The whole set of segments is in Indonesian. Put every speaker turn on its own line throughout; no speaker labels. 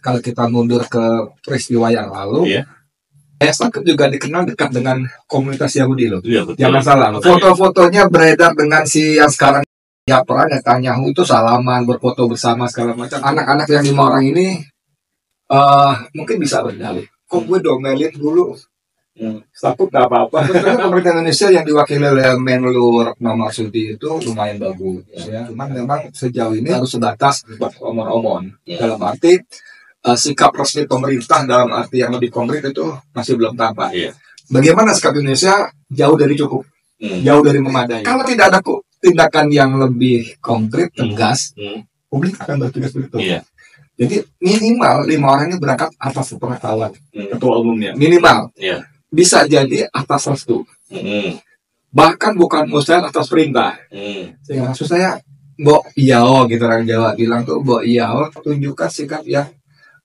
Kalau kita mundur ke peristiwa yang lalu, Sakut juga dikenal dekat dengan komunitas Yahudi loh.
Iya, betul.
Jangan salah. Foto-fotonya beredar dengan si yang sekarang ya pernah Netanyahu itu salaman, berfoto bersama segala macam. Anak-anak yang 5 orang ini mungkin bisa berdalih. Kok gue domelin dulu? Sakut gak apa-apa. Sebetulnya pemerintah Indonesia yang diwakili oleh Menlu Retno Marsudi itu lumayan bagus. Ya. Cuman memang sejauh ini harus sebatas omon-omon. Dalam arti sikap resmi pemerintah dalam arti yang lebih konkret itu masih belum tampak. Bagaimana sikap Indonesia? Jauh dari cukup, jauh dari memadai. Kalau tidak ada tindakan yang lebih konkret, tegas, publik akan bertugas begitu. Jadi minimal 5 orang ini berangkat atas sepengetahuan ketua umumnya. Minimal. Bisa jadi atas restu. Bahkan bukan mustahil atas perintah. Sehingga maksud saya, Mbok Iyao gitu orang Jawa bilang tuh, Mbok Iyao tunjukkan sikap yang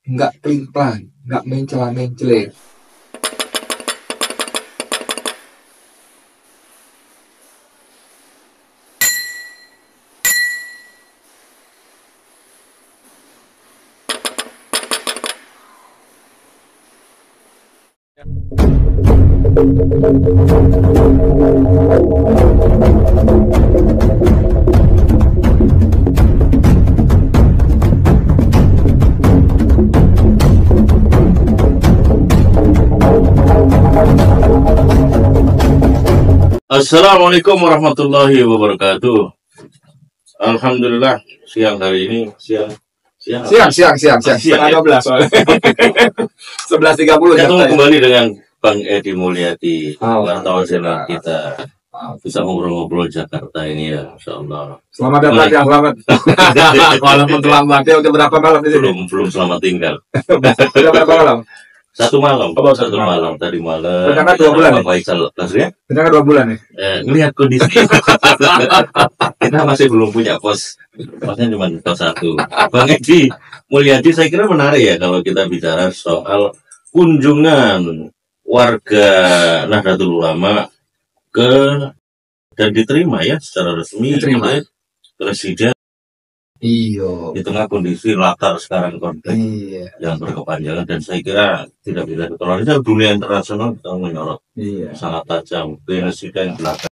nggak pelin-pelan, nggak mencela-mencela.
Assalamualaikum warahmatullahi wabarakatuh. Alhamdulillah siang hari ini siang
12 soalnya. 11.30
ketemu kembali dengan Bang Edi Mulyadi, wartawan channel kita. Bisa ngobrol-ngobrol Jakarta ini ya, insyaallah.
Selamat datang ya, selamat. Walaupun terlambat ya, udah berapa malam di sini?
Belum selamat tinggal.
Udah berapa malam?
Satu malam tadi malam.
Rencana 2 bulan.
Maksudnya?
Rencana 2 bulan nih.
Ngelihat kondisi. Kita masih belum punya pos. Posnya cuma pos 1. Bang Edi Mulyadi, saya kira menarik ya kalau kita bicara soal kunjungan warga Nahdlatul Ulama dan diterima ya secara resmi oleh Presiden.
Iya.
Di tengah kondisi latar sekarang konflik yang berkepanjangan, dan saya kira tidak bisa ditolerir. Dunia internasional kita menyorot sangat tajam Presiden belakang,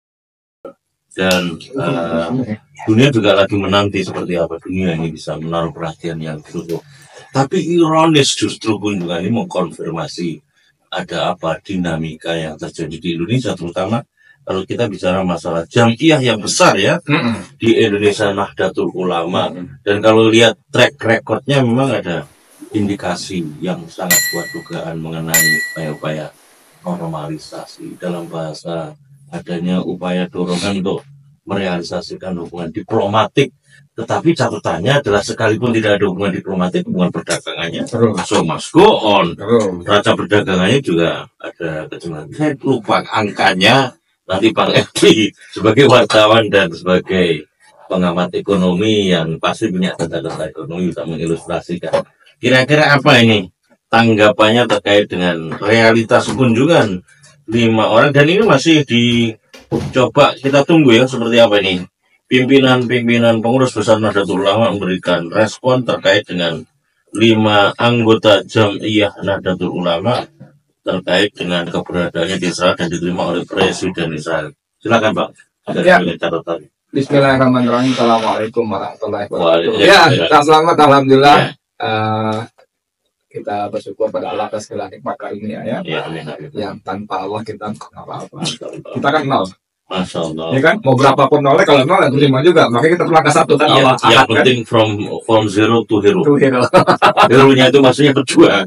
dan dunia juga lagi menanti seperti apa dunia ini bisa menaruh perhatian yang cukup. Tapi ironis justru kunjungan ini mengkonfirmasi ada apa dinamika yang terjadi di Indonesia, terutama kalau kita bicara masalah jamiah yang besar ya di Indonesia, Nahdlatul Ulama. Dan kalau lihat track recordnya memang ada indikasi yang sangat kuat dugaan mengenai upaya normalisasi, dalam bahasa adanya upaya dorongan untuk merealisasikan hubungan diplomatik. Tetapi catatannya adalah sekalipun tidak ada hubungan diplomatik, hubungan perdagangannya so must go on. Raca perdagangannya juga ada kecenderungan. Saya lupa angkanya. Nanti Bang Edi sebagai wartawan dan sebagai pengamat ekonomi yang pasti punya data-data ekonomi bisa mengilustrasikan. Kira-kira apa ini tanggapannya terkait dengan realitas kunjungan 5 orang, dan ini masih dicoba, kita tunggu ya seperti apa ini. Pimpinan pengurus besar Nahdlatul Ulama memberikan respon terkait dengan 5 anggota Jamiah Nahdlatul Ulama terkait dengan keberadaannya di Israel dan diterima oleh Presiden Israel. Silakan Pak. Catatan.
Bismillahirrahmanirrahim. Assalamualaikum warahmatullahi wabarakatuh. Ya, selamat, alhamdulillah. Kita bersyukur pada Allah atas segala nikmat karunia ya. Yang tanpa Allah kita nggak apa-apa. Kita kan nol.
Masya Allah.
Ya kan, mau berapapun nolnya, kalau nol yang terima juga. Makanya kita pelangkah 1 kan Allah.
Yang penting kan? from zero to hero. Hero-nya itu maksudnya berjuang.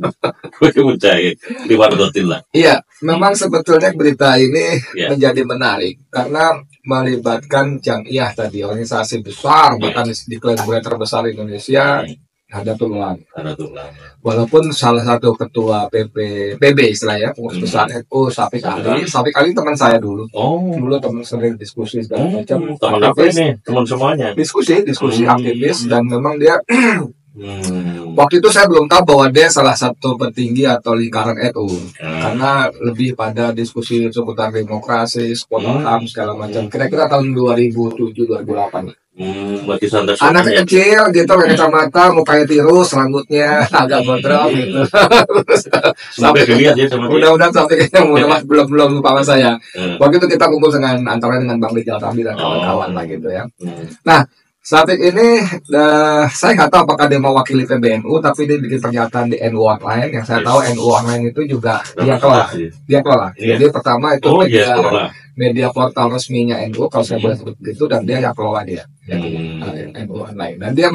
Iya, memang sebetulnya berita ini menjadi menarik karena melibatkan Jamiah tadi, organisasi besar, bahkan diklaim terbesar di Indonesia. Nahdlatul Ulama. Walaupun salah satu ketua PB istilahnya, pengurus besar NU, Syafiq Ali teman saya dulu. Dulu teman sering diskusi segala macam.
Teman apa ini? Teman semuanya.
Diskusi aktivis, dan memang dia waktu itu saya belum tahu bahwa dia salah satu petinggi atau lingkaran NU, karena lebih pada diskusi seputar demokrasi, seputar HAM segala macam. Kira-kira tahun 2007-2008.
Berarti santai
Anaknya kecil gitu, pakai kacamata, mukanya tirus, rambutnya agak gondrong gitu.
Sampai dilihat ya sama dia.
Udah sampai kayaknya belum lupa sama saya. Waktu itu kita kumpul antara dengan Bang Rijal Ramli dan kawan-kawan lah gitu ya. Nah, Safik ini saya nggak tahu apakah dia mewakili PBNU, tapi dia bikin pernyataan di NU Online. Yang saya tahu NU Online itu juga dia kelola. Jadi pertama itu media portal resminya NU, kalau saya boleh sebut begitu, dan dia yang kelola dia. NU Online. Dan dia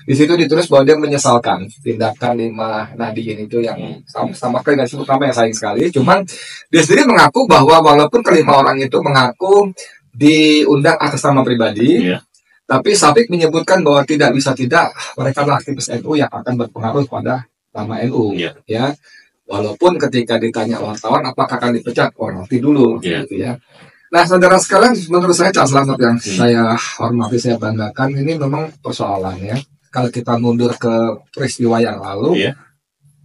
di situ ditulis bahwa dia menyesalkan tindakan 5 Nahdiyin itu yang sama sekali nggak disebut nama yang sayang sekali. Cuman dia sendiri mengaku bahwa walaupun kelima orang itu mengaku diundang atas nama pribadi, tapi Safik menyebutkan bahwa tidak mereka adalah aktivis NU yang akan berpengaruh pada nama NU. Ya, walaupun ketika ditanya wartawan apakah akan dipecat, nanti dulu, gitu ya. Nah, saudara sekalian, menurut saya Cak Slamet yang saya hormati, saya banggakan, ini memang persoalannya. Kalau kita mundur ke peristiwa yang lalu,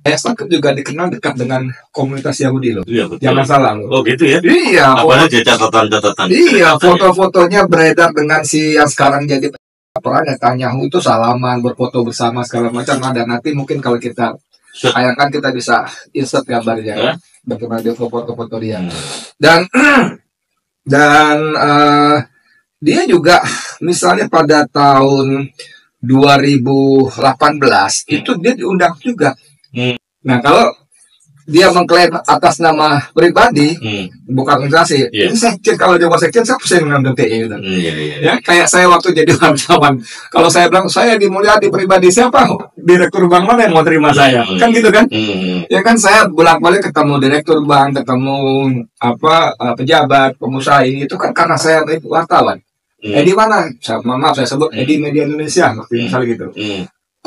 Safik juga dikenal dekat dengan komunitas Yahudi loh. Jangan salah loh.
Oh gitu ya?
Iya.
Apa aja catatan-catatan?
Iya, foto-fotonya beredar dengan si yang sekarang jadi peran Netanyahu itu salaman, berfoto bersama segala macam. Ada nanti mungkin kalau kita sayangkan kita bisa insert gambarnya, bagaimana dia foto-foto dia. Dan dia juga misalnya pada tahun 2018 itu dia diundang juga. Nah, kalau dia mengklaim atas nama pribadi, bukan organisasi, ini sekjen. Kalau dia mau sekjen, saya pusing dengan DTI gitu. Ya, kayak saya waktu jadi wartawan, kalau saya bilang saya di pribadi, siapa direktur bank mana yang mau terima saya? Kan gitu kan? Ya kan, saya bolak-balik ketemu direktur bank, ketemu pejabat, pengusaha, itu kan karena saya wartawan. Edi mana? Maaf saya sebut Edi Media Indonesia, misalnya gitu.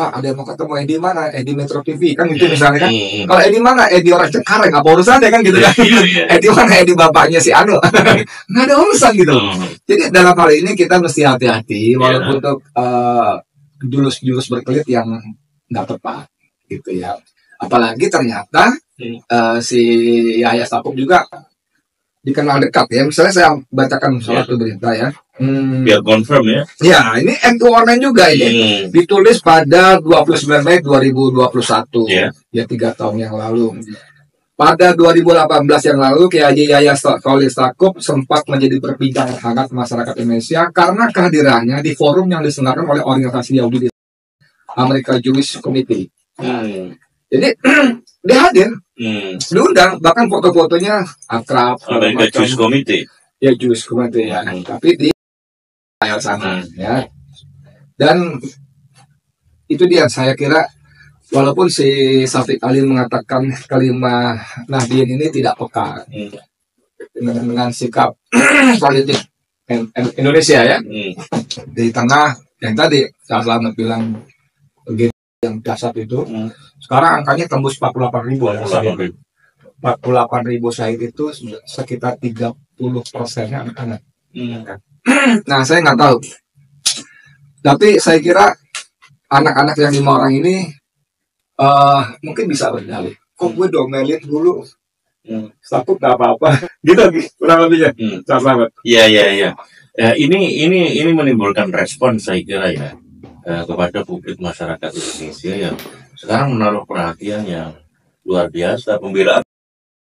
Ada yang mau ketemu Edi mana? Edi Metro TV kan gitu misalnya kan. Kalau Edi mana? Edi orang Cengkareng, apa urusannya kan gitu kan. Edi mana? Edi bapaknya si Anu. Nggak ada urusan gitu. Jadi dalam hal ini kita mesti hati-hati walaupun untuk jurus berkelit yang nggak tepat gitu ya. Apalagi ternyata si Yahya Stakuf juga dikenal dekat ya. Misalnya saya bacakan suatu berita ya.
Biar confirm ya.
Ya, ini NU Online juga ini. Ditulis pada 29 Mei 2021. Ya 3 tahun yang lalu. Pada 2018 yang lalu, Kiai Yahya Stakuf sempat menjadi perbincangan hangat masyarakat Indonesia karena kehadirannya di forum yang diselenggarakan oleh organisasi Yahudi di American Jewish Committee. Jadi dia hadir, diundang, bahkan foto-fotonya akrab.
American Jewish Committee.
Ya, Jewish Committee ya. Tapi di sana ya. Dan itu dia, saya kira walaupun si Safik Ali mengatakan kalimat Nahdiyin ini tidak peka dengan sikap politik Indonesia ya, di tengah yang tadi Cak Slamet bilang begitu yang dasar itu, sekarang angkanya tembus 48.000 ya. 48.000 syahid itu sekitar 30%-nya anak-anak. Nah, saya nggak tahu, tapi saya kira anak-anak yang 5 orang ini mungkin bisa berdalih. Kok gue domelin dulu, takut nggak apa-apa, gitu kurang lebihnya.
Iya. Ini menimbulkan respon saya kira ya kepada publik masyarakat Indonesia yang sekarang menaruh perhatian yang luar biasa. Pembelaan,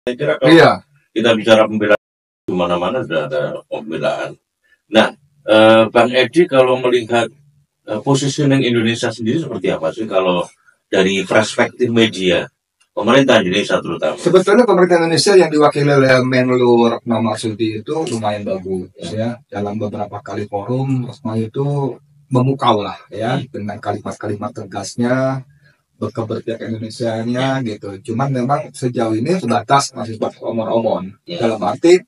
saya kira kalau kita bicara pembelaan di mana-mana sudah ada pembelaan. Nah, Bang Edi kalau melihat positioning Indonesia sendiri seperti apa sih kalau dari perspektif media pemerintah Indonesia terutama?
Sebetulnya pemerintah Indonesia yang diwakili oleh Menlu Retno Marsudi itu lumayan bagus ya. Dalam beberapa kali forum Retno itu memukau lah ya dengan kalimat-kalimat tegasnya, berkeberpihakan Indonesia-nya gitu. Cuman memang sejauh ini sebatas masih omon-omon. Dalam arti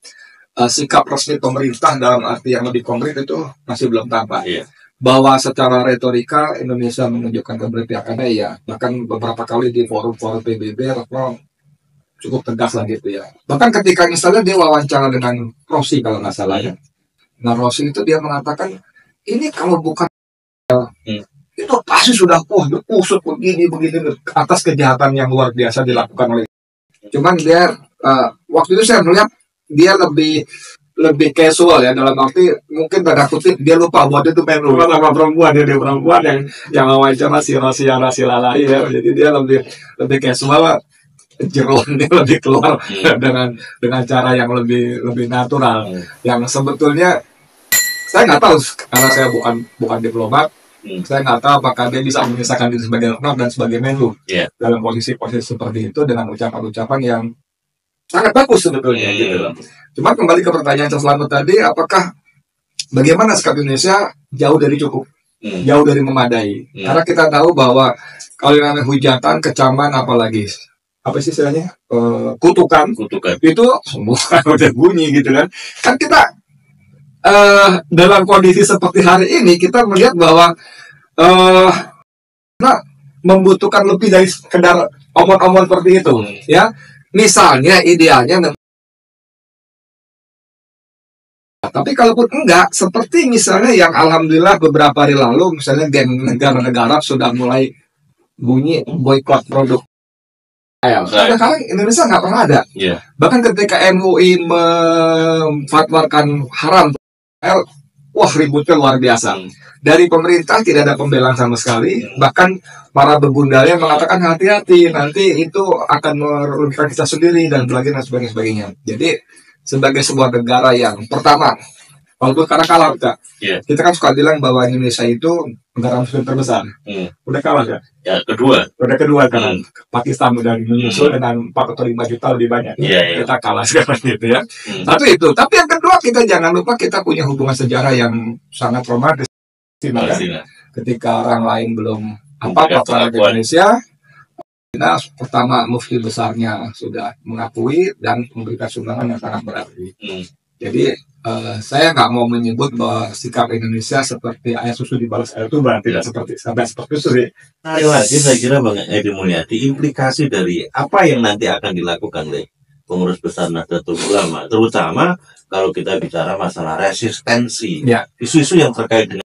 sikap resmi pemerintah dalam arti yang lebih konkret itu masih belum tampak. Bahwa secara retorika Indonesia menunjukkan keberpihakannya ya. Bahkan beberapa kali di forum-forum PBB Retno cukup tegas lah gitu ya. Bahkan ketika misalnya dia wawancara dengan Rossi kalau nggak salah ya. Nah, Rossi itu dia mengatakan ini kalau bukan itu pasti sudah usut begini atas kejahatan yang luar biasa dilakukan oleh. Cuman dia waktu itu saya melihat dia lebih lebih casual ya, dalam arti mungkin tanda kutip dia lupa buat itu Menlu sama perempuan, dia perempuan yang wawancara si Rasi Lalai ya, jadi dia lebih casual, jeroannya lebih keluar dengan cara yang lebih natural, yang sebetulnya saya nggak tahu karena saya bukan diplomat. Saya nggak tahu apakah dia bisa memisahkan diri sebagai Retno dan sebagai Menlu dalam posisi-posisi seperti itu dengan ucapan-ucapan yang sangat bagus sebetulnya gitu. Cuma kembali ke pertanyaan selamat tadi, apakah bagaimana sikap Indonesia jauh dari cukup, jauh dari memadai. Karena kita tahu bahwa kalau yang namanya hujatan, kecaman, apalagi apa sih istilahnya, kutukan itu semua udah bunyi gitu kan. Kan kita dalam kondisi seperti hari ini kita melihat bahwa membutuhkan lebih dari sekedar omong-omong seperti itu ya. Misalnya idealnya, tapi kalaupun enggak, seperti misalnya yang alhamdulillah beberapa hari lalu misalnya negara-negara sudah mulai bunyi boykot produk sekarang Indonesia nggak pernah ada. Bahkan ketika MUI memfatwakan haram, wah ributnya luar biasa. Dari pemerintah tidak ada pembelaan sama sekali. Bahkan para begundalnya mengatakan hati-hati, nanti itu akan merugikan kita sendiri dan sebagainya. Jadi sebagai sebuah negara yang pertama, walaupun karena kalah kita kan suka bilang bahwa Indonesia itu negara muslim terbesar. Udah kalah ya? Ya udah kedua kan. Pakistan udah menyusul dengan 4 atau 5 juta lebih banyak. Kita kalah sekarang gitu ya. Satu itu. Tapi yang kedua, kita jangan lupa kita punya hubungan sejarah yang sangat romantis. Ketika orang lain belum apa-apa di Indonesia, kita pertama mufti besarnya sudah mengakui dan memberikan sumbangan yang sangat berarti. Jadi saya nggak mau menyebut bahwa sikap Indonesia seperti air susu dibalas air tuba, tidak seperti itu sih.
Nah, lagi saya kira Bang Edi Mulyadi, implikasi dari apa yang nanti akan dilakukan oleh pengurus besar Nahdlatul Ulama, terutama kalau kita bicara masalah resistensi, isu-isu yang terkait dengan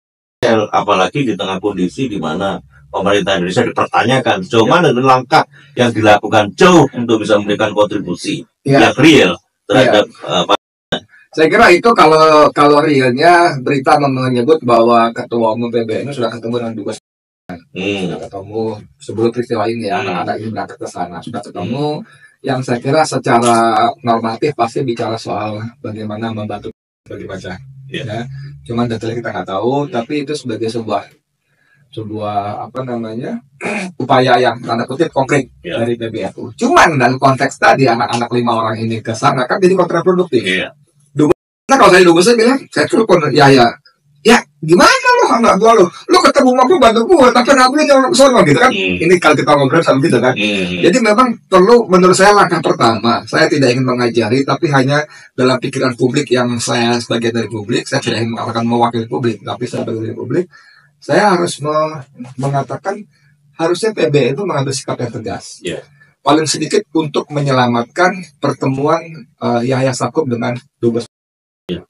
apalagi di tengah kondisi di mana pemerintah Indonesia dipertanyakan sejauh mana langkah yang dilakukan untuk bisa memberikan kontribusi yang real terhadap
saya kira itu kalau realnya berita menyebut bahwa ketua umum PBNU sudah ketemu dengan dubes, sudah ketemu sebelum peristiwa ini ya, anak-anak ini berangkat ke sana sudah ketemu, yang saya kira secara normatif pasti bicara soal bagaimana membantu bagi baca. Ya, cuman detailnya kita nggak tahu, tapi itu sebagai sebuah apa namanya upaya yang tanda kutip konkret dari PBNU. Cuman dalam konteks tadi anak-anak 5 orang ini ke sana kan jadi kontraproduktif. Nah kalau saya dubesnya bilang, saya telepon ya gimana lo anak gua lo ketemu sama gua bantu gua, tapi anak gua nyolong sono gitu kan. Ini kalau kita ngobrol sama gitu kan. Jadi memang perlu, menurut saya langkah pertama, saya tidak ingin mengajari, tapi hanya dalam pikiran publik yang saya sebagai dari publik, saya tidak ingin mengatakan mewakili publik, tapi sebagai dari publik, saya harus mengatakan harusnya PBNU itu mengambil sikap yang tegas. Paling sedikit untuk menyelamatkan pertemuan Yahya Stakuf dengan dubes.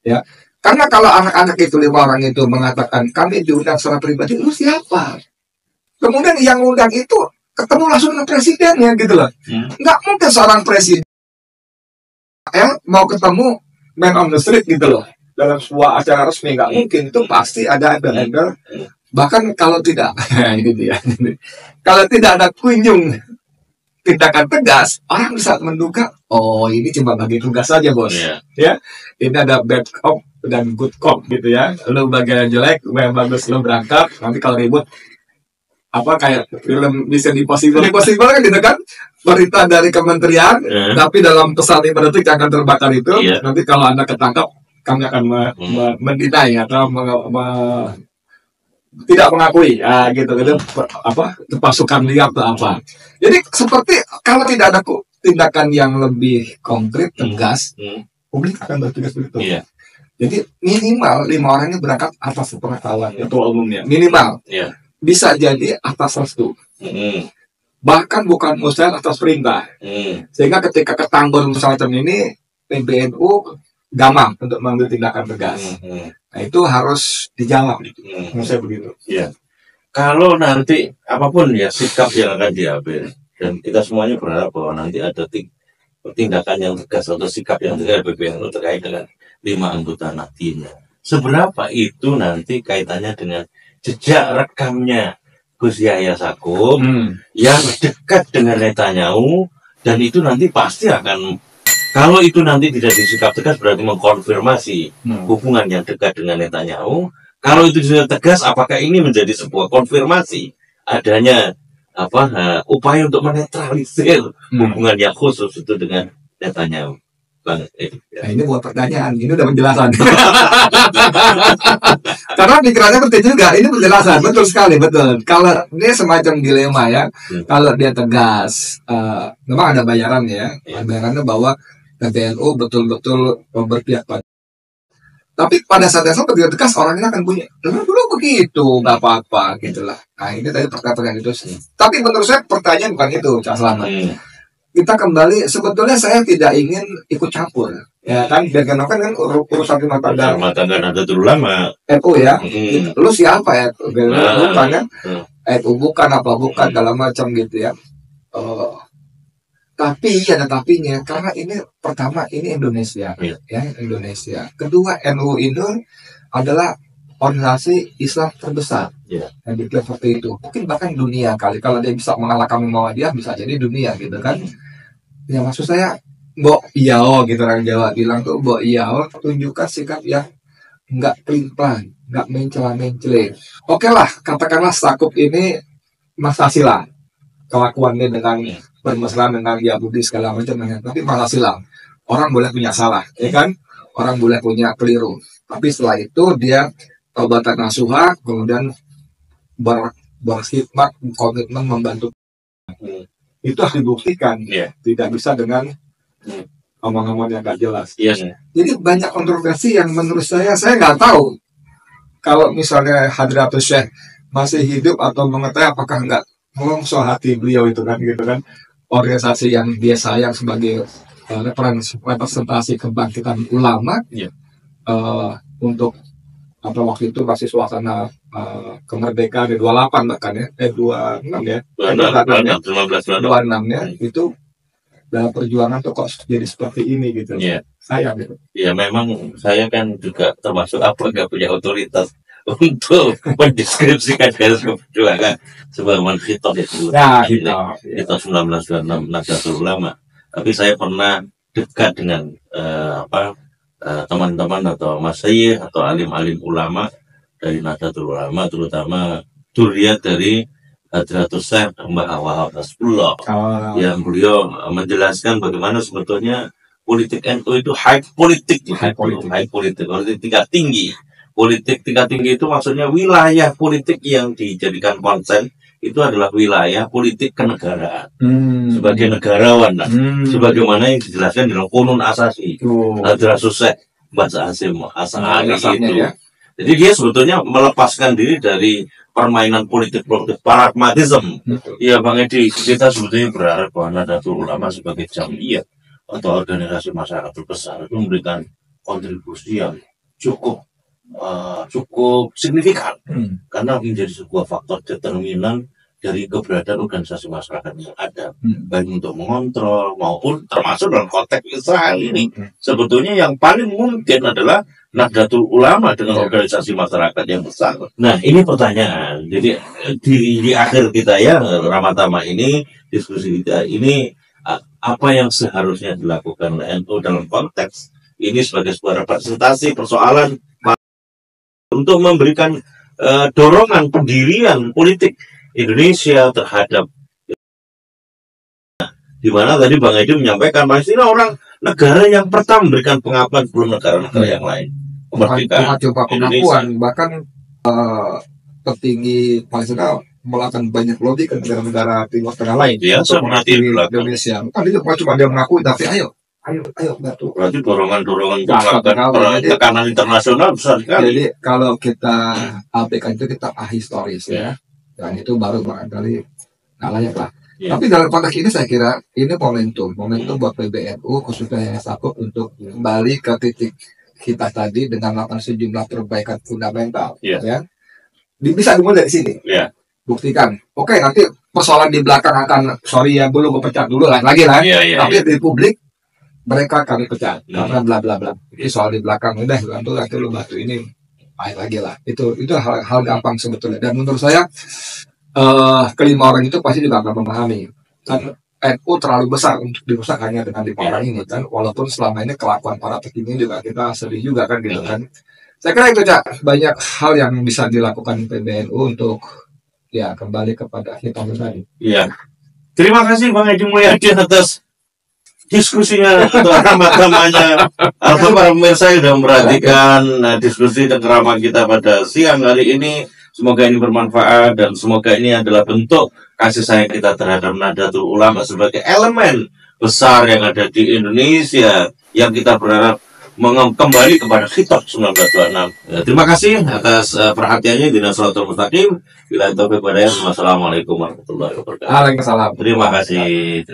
Ya, karena kalau anak-anak itu 5 orang itu mengatakan kami diundang secara pribadi, lu siapa? Kemudian yang undang itu ketemu langsung dengan presidennya gitu loh. Nggak mungkin seorang presiden mau ketemu man on the street gitu loh dalam sebuah acara resmi, nggak mungkin. Itu pasti ada embel-embel. Bahkan kalau tidak ini dia, kalau tidak ada kunjung tindakan tegas, orang bisa menduga, oh ini cuma bagi tugas saja bos, ya ini ada bad cop dan good cop gitu ya, lo bagian jelek, yang bagus lo berangkat, nanti kalau ribut apa kayak film Mission Impossible kan gitu kan, berita dari kementerian, tapi dalam pesan 5 detik akan terbakar itu, nanti kalau anda ketangkap, kami akan mendinai atau tidak mengakui gitu apa pasukan liar atau apa. Jadi seperti kalau tidak ada tindakan yang lebih konkret tegas, publik akan bertugas begitu. Jadi minimal 5 orang ini berangkat atas pengetahuan ketua umumnya, minimal bisa jadi atas restu, bahkan bukan mustahil atas perintah, sehingga ketika ketanggur semacam ini PBNU gampang untuk mengambil tindakan tegas. Nah itu harus dijawab, menurut saya begitu.
Kalau nanti apapun ya sikap yang akan diambil, dan kita semuanya berharap bahwa nanti ada tindakan yang tegas atau sikap yang tegas PBNU terkait dengan 5 anggota Nahdiyin. Seberapa itu nanti kaitannya dengan jejak rekamnya Gus Yahya Stakuf yang dekat dengan Netanyahu, dan itu nanti pasti akan, kalau itu nanti tidak disikap tegas berarti mengkonfirmasi hubungan yang dekat dengan Netanyahu. Kalau itu sudah tegas, apakah ini menjadi sebuah konfirmasi adanya upaya untuk menetralisir hubungan yang khusus itu dengan Netanyahu? Nah,
ini buat pertanyaan, ini udah penjelasan. Karena pikirannya penting juga, ini penjelasan, betul sekali, betul. Kalau dia semacam dilema ya, kalau dia tegas, memang ada bayaran ya, bayarannya bahwa PBNU betul-betul berpihak pada. Tapi pada saat yang sama dia tegas, orang ini akan punya, dulu begitu, nggak apa-apa, gitulah. Nah ini tadi perkataan itu sih. Tapi menurut saya pertanyaan bukan itu, Cak Slamet. Kita kembali, sebetulnya saya tidak ingin ikut campur, ya kan? Dan kenapa kan urusan rumah tangga
Nahdlatul Ulama,
NU ya, lu siapa ya? Bukan kan? NU bukan apa bukan dalam macam gitu ya. Tapi ada tapinya, karena ini pertama ini Indonesia, ya Indonesia. Kedua NU ini adalah organisasi Islam terbesar, yang diklaim seperti itu. Mungkin bahkan dunia kali, kalau dia bisa mengalahkan Muhammadiyah bisa jadi dunia gitu kan. Ya maksud saya, Mbok Iyao gitu, orang Jawa bilang tuh, Mbok Iyao tunjukkan sikap yang nggak pelin-pelan, nggak mencela-mencela. Oke lah, katakanlah Stakuf ini masa silam kelakuannya dengan bermesra dengan Yahudi segala macam, tapi masa silam. Orang boleh punya salah, ya kan? Orang boleh punya keliru. Tapi setelah itu dia taubatan nasuha, kemudian berkhidmat, komitmen membantu. Itu harus dibuktikan, tidak bisa dengan omong-omong yang gak jelas. Jadi banyak kontroversi yang menurut saya nggak tahu kalau misalnya Hadratus Syekh masih hidup atau mengetahui apakah nggak melongso hati beliau itu kan gitu kan, organisasi yang dia sayang sebagai representasi kebangkitan ulama untuk waktu itu masih suasana kemerdekaan 28 bahkan ya 26 ya 26 ya itu dalam perjuangan tuh kok jadi seperti ini gitu. Sayang gitu.
Ya memang saya kan juga termasuk nggak punya otoritas untuk mendeskripsikan garis perjuangan sebagaimana khitab itu. Khitab 1926 Nahdlatul Ulama. Tapi saya pernah dekat dengan teman-teman atau masyayikh atau alim-alim ulama dari Nahdlatul Ulama, terutama dzurriyyah dari Hadratus Syekh Mbah Wahab Nasrullah, yang beliau menjelaskan bagaimana sebetulnya politik NU itu high politik tingkat tinggi. Politik tingkat tinggi itu maksudnya wilayah politik yang dijadikan konsen itu adalah wilayah politik kenegaraan sebagai negarawan, sebagaimana yang dijelaskan dalam Qunun Asasi Hadratus Syekh Mbah Hasyim As'ari itu. Ya. Jadi dia sebetulnya melepaskan diri dari permainan politik pragmatisme. Ya Bang Edi, kita sebetulnya berharap bahwa Nahdlatul Ulama sebagai jamiyah atau organisasi masyarakat terbesar itu memberikan kontribusi yang cukup signifikan, karena menjadi sebuah faktor determinan dari keberadaan organisasi masyarakat yang ada, baik untuk mengontrol maupun termasuk dalam konteks Israel ini. Sebetulnya yang paling mungkin adalah Nahdlatul Ulama dengan organisasi masyarakat yang besar. Nah ini pertanyaan. Jadi di akhir kita ya Ramadama ini, diskusi kita ini, apa yang seharusnya dilakukan NU dalam konteks ini sebagai sebuah representasi persoalan untuk memberikan dorongan pendirian politik Indonesia terhadap, di mana tadi Bang Edi menyampaikan Palestina orang negara yang pertama memberikan pengakuan sebelum negara-negara yang lain.
Bukan cuma pengakuan, bahkan petinggi Palestina melakukan banyak lobby ke negara-negara Timur Tengah lain untuk mengakui Indonesia. Bukan itu cuma dia mengakui, tapi ayo betul.
Berarti dorongan tekanan internasional besar sekali.
Jadi kalau kita abaikan itu kita ahistoris ya. Dan itu baru barangkali nggak layak lah. Tapi dalam konteks ini saya kira ini momentum buat PBNU khususnya yang Stakuf untuk kembali ke titik kita tadi dengan melakukan sejumlah perbaikan fundamental. Ya. Bisa dimulai dari sini. Buktikan. Oke, nanti persoalan di belakang akan belum kepecat dulu lagi lah. Tapi di publik mereka kami pecat karena bla bla bla. Ini soal di belakang udah nanti lu batu ini main lagi lah. Itu hal gampang sebetulnya. Dan menurut saya kelima orang itu pasti juga akan memahami. Kan NU terlalu besar untuk dirusak hanya dengan 5 orang ini kan. Walaupun selama ini kelakuan para petinggi juga kita sedih juga kan gitu kan. Saya kira itu Cak, banyak hal yang bisa dilakukan PBNU untuk ya kembali kepada hitam tadi.
Iya. Terima kasih Bang Edi Mulyadi atas diskusinya atau ramah-ramahnya. Atau para pemirsa yang sudah memperhatikan diskusi dan ceramah kita pada siang hari ini. Semoga ini bermanfaat dan semoga ini adalah bentuk kasih sayang kita terhadap Nahdlatul Ulama sebagai elemen besar yang ada di Indonesia yang kita berharap kembali kepada Khitab 1926. Ya, terima kasih atas perhatiannya di Nasratul Mustaqim. Bila itu kepada Wassalamualaikum warahmatullahi wabarakatuh.
Waalaikumsalam.
Terima kasih.